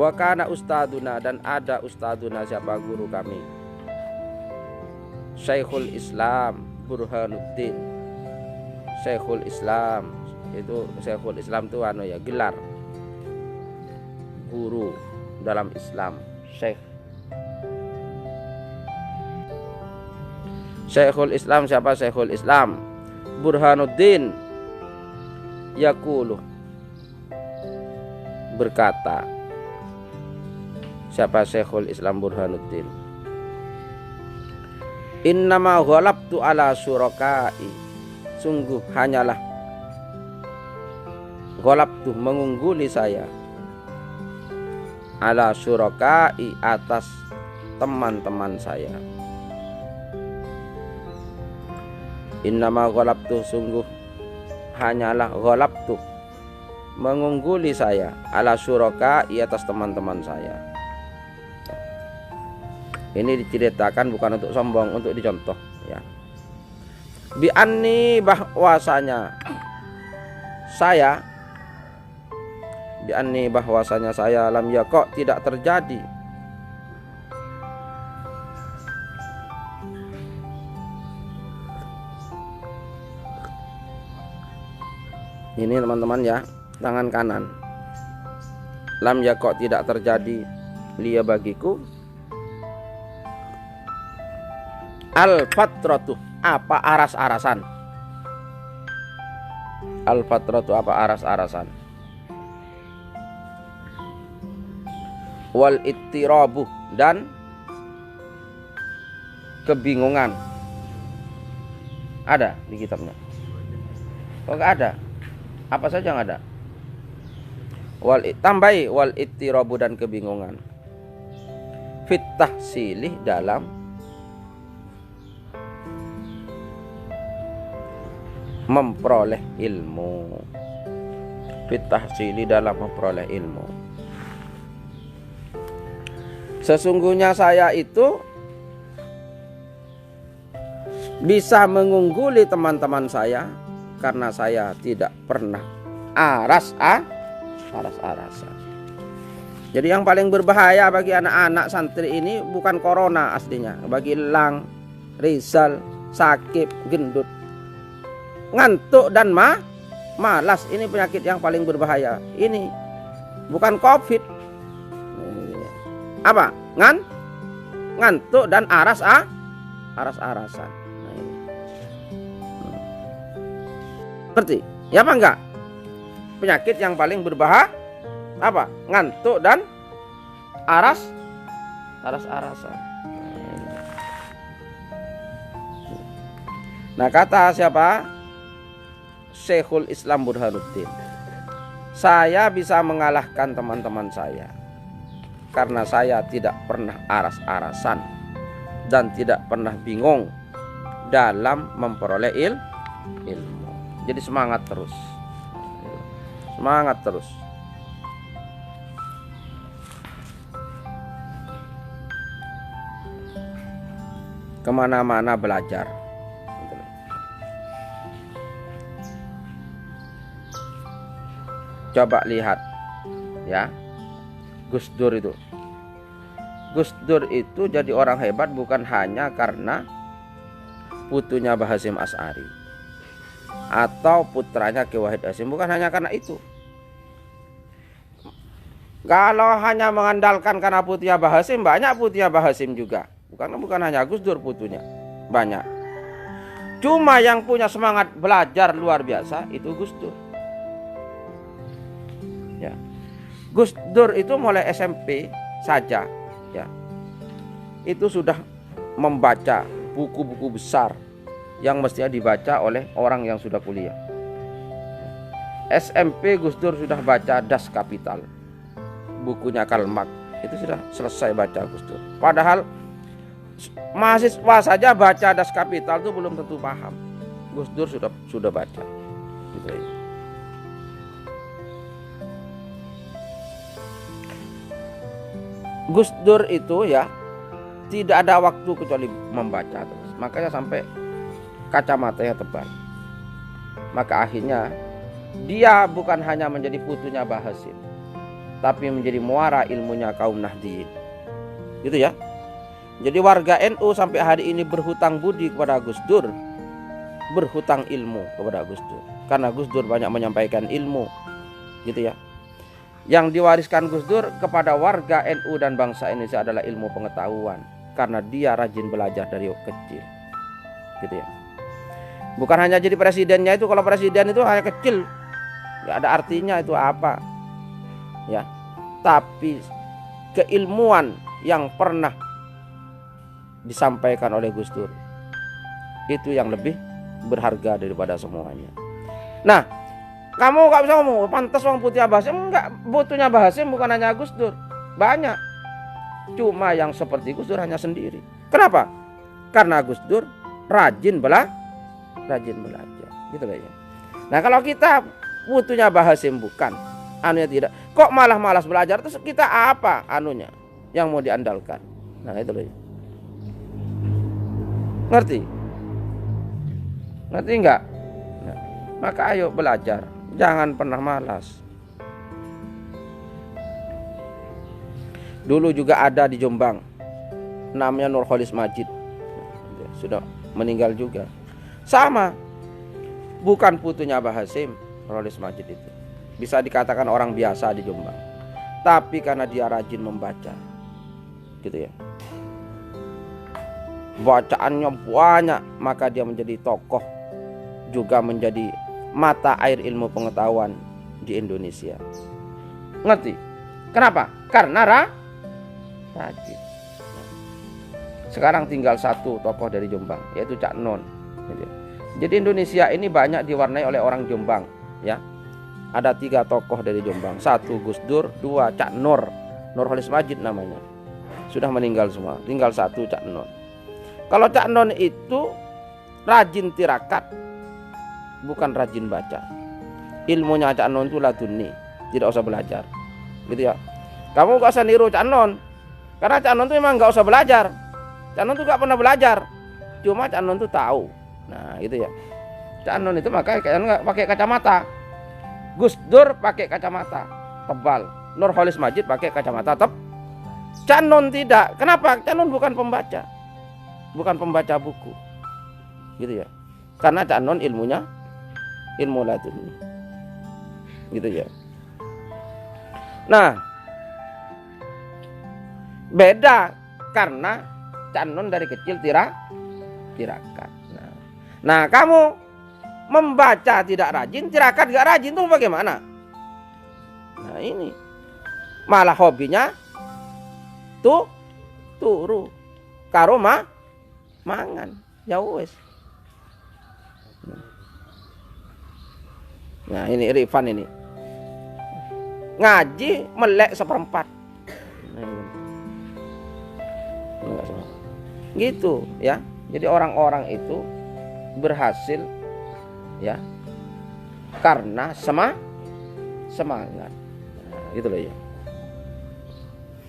Wa kana ustaduna, dan ada ustaduna, siapa guru kami, Syekhul Islam Burhanuddin. Syekhul Islam itu, Syekhul Islam itu gelar guru dalam Islam. Syekhul Islam, siapa Syekhul Islam Burhanuddin, yaqulu, berkata, siapa Syekhul Islam Burhanuddin, innama ghalabtu ala syurakai, sungguh hanyalah ghalabtu, mengungguli saya, ala syurakai, atas teman-teman saya. Innama ghalabtu, sungguh hanyalah ghalabtu, mengungguli saya, ala syurakai, atas teman-teman saya. Ini diceritakan bukan untuk sombong, untuk dicontoh ya. Bi anni, bahwasanya saya, bi anni, bahwasanya saya, lam yaqa, tidak terjadi, ini teman-teman ya, tangan kanan, lam yaqa, tidak terjadi, liya, bagiku, al-fatratu, apa aras-arasan, al-fatratu, apa aras-arasan, wal ittirabu, dan kebingungan. Ada di kitabnya? Oh, enggak ada. Apa saja yang ada? Tambahi wal ittirabu, dan kebingungan, fit tahsilih, dalam memperoleh ilmu, fit tahsili, dalam memperoleh ilmu. Sesungguhnya saya itu bisa mengungguli teman-teman saya karena saya tidak pernah aras-arasan. Jadi yang paling berbahaya bagi anak-anak santri ini bukan corona aslinya, bagi Lang, Rizal, Sakib, gendut, ngantuk dan malas. Ini penyakit yang paling berbahaya. Ini bukan COVID. Apa? Ngantuk dan aras-arasan. Nah, ini. Seperti, ya apa enggak? Penyakit yang paling berbahaya apa? Ngantuk dan aras-arasan. Nah, kata siapa? Syekhul Islam Burhanuddin, saya bisa mengalahkan teman-teman saya karena saya tidak pernah aras-arasan dan tidak pernah bingung dalam memperoleh ilmu. Jadi semangat terus. Semangat terus. Kemana-mana belajar. Coba lihat ya, Gus Dur itu. Gus Dur itu jadi orang hebat bukan hanya karena putunya Mbah Hasyim Asy'ari atau putranya Ki Wahid Hasyim, bukan hanya karena itu. Kalau hanya mengandalkan karena putunya Mbah Hasyim, banyak putunya Mbah Hasyim juga. Bukan hanya Gus Dur putunya, banyak. Cuma yang punya semangat belajar luar biasa itu Gus Dur. Ya. Gus Dur itu mulai SMP saja ya, itu sudah membaca buku-buku besar yang mestinya dibaca oleh orang yang sudah kuliah. SMP Gus Dur sudah baca Das Kapital, bukunya Karl Marx, itu sudah selesai baca Gus Dur. Padahal mahasiswa saja baca Das Kapital itu belum tentu paham. Gus Dur sudah baca. Gitu ya. Gus Dur itu ya tidak ada waktu kecuali membaca terus. Makanya sampai kacamatanya tebal. Maka akhirnya dia bukan hanya menjadi putunya Mbah Hasyim, tapi menjadi muara ilmunya kaum Nahdliyin. Gitu ya. Jadi warga NU sampai hari ini berhutang budi kepada Gus Dur, berhutang ilmu kepada Gus Dur, karena Gus Dur banyak menyampaikan ilmu, gitu ya. Yang diwariskan Gus Dur kepada warga NU dan bangsa Indonesia adalah ilmu pengetahuan, karena dia rajin belajar dari kecil, gitu ya. Bukan hanya jadi presidennya itu, kalau presiden itu hanya kecil, nggak ada artinya itu apa, ya. Tapi keilmuan yang pernah disampaikan oleh Gus Dur itu yang lebih berharga daripada semuanya. Nah, kamu gak bisa ngomong pantas orang putih Abah Hasyim. Enggak, butuhnya Abah Hasyim bukan hanya Gus Dur, banyak. Cuma yang seperti Gus Dur hanya sendiri. Kenapa? Karena Gus Dur rajin belajar, gitu loh ya. Nah, kalau kita butuhnya Abah Hasyim bukan, anunya tidak, kok malah malas belajar, terus kita apa anunya yang mau diandalkan? Nah, itu loh ya. Ngerti? Ngerti enggak? Nah, maka ayo belajar, jangan pernah malas. Dulu juga ada di Jombang, namanya Nurholis Majid, sudah meninggal juga. Sama, bukan putunya Abah Hasyim. Nurholis Majid itu bisa dikatakan orang biasa di Jombang, tapi karena dia rajin membaca, gitu ya, bacaannya banyak, maka dia menjadi tokoh, juga menjadi mata air ilmu pengetahuan di Indonesia. Ngerti? Kenapa? Karena rajin. Sekarang tinggal satu tokoh dari Jombang, yaitu Cak Non. Jadi Indonesia ini banyak diwarnai oleh orang Jombang, ya. Ada 3 tokoh dari Jombang, 1 Gus Dur, 2 Cak Nur, Nurholis Majid namanya. Sudah meninggal semua, tinggal 1 Cak Non. Kalau Cak Non itu rajin tirakat, bukan rajin baca. Ilmunya Cak Non itu laduni, tidak usah belajar, gitu ya. Kamu gak usah niru Cak Non, karena Cak Non itu memang gak usah belajar. Cak Non itu gak pernah belajar, cuma Cak Non itu tahu. Nah, gitu ya. Cak Non itu makanya pakai kacamata. Gus Dur pakai kacamata tebal, Nurholis Majid pakai kacamata Cak Non tidak. Kenapa? Cak Non bukan pembaca, bukan pembaca buku, gitu ya. Karena Cak Non ilmunya ilmu laduni, gitu ya. Nah, beda karena Cak Non dari kecil tirakat. Nah, kamu membaca tidak rajin, tirakat gak rajin, tuh bagaimana? Nah, ini malah hobinya turu karo mangan ya wes. Nah, ini Rifan ini ngaji melek 1/4. Gitu ya. Jadi orang-orang itu berhasil ya karena semangat. Nah, gitu loh ya.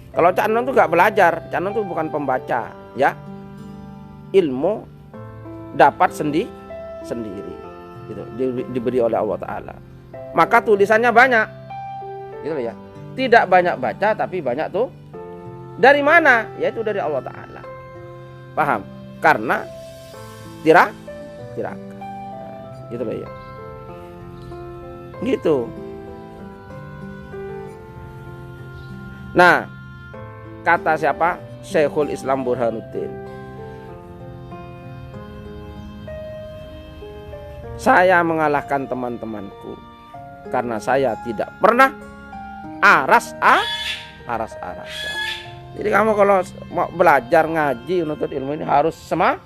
Kalau Cak Non tuh gak belajar, Cak Non tuh bukan pembaca, ya. Ilmu dapat sendiri, gitu, diberi oleh Allah Ta'ala. Maka tulisannya banyak, gitu loh ya. Tidak banyak baca, tapi banyak tuh. Dari mana? Yaitu dari Allah Ta'ala. Paham? Karena tirakat. Nah, gitu loh ya. Gitu. Nah, kata siapa? Syekhul Islam Burhanuddin. Saya mengalahkan teman-temanku karena saya tidak pernah aras-arasan. Jadi kamu kalau mau belajar ngaji, menuntut ilmu ini harus semangat.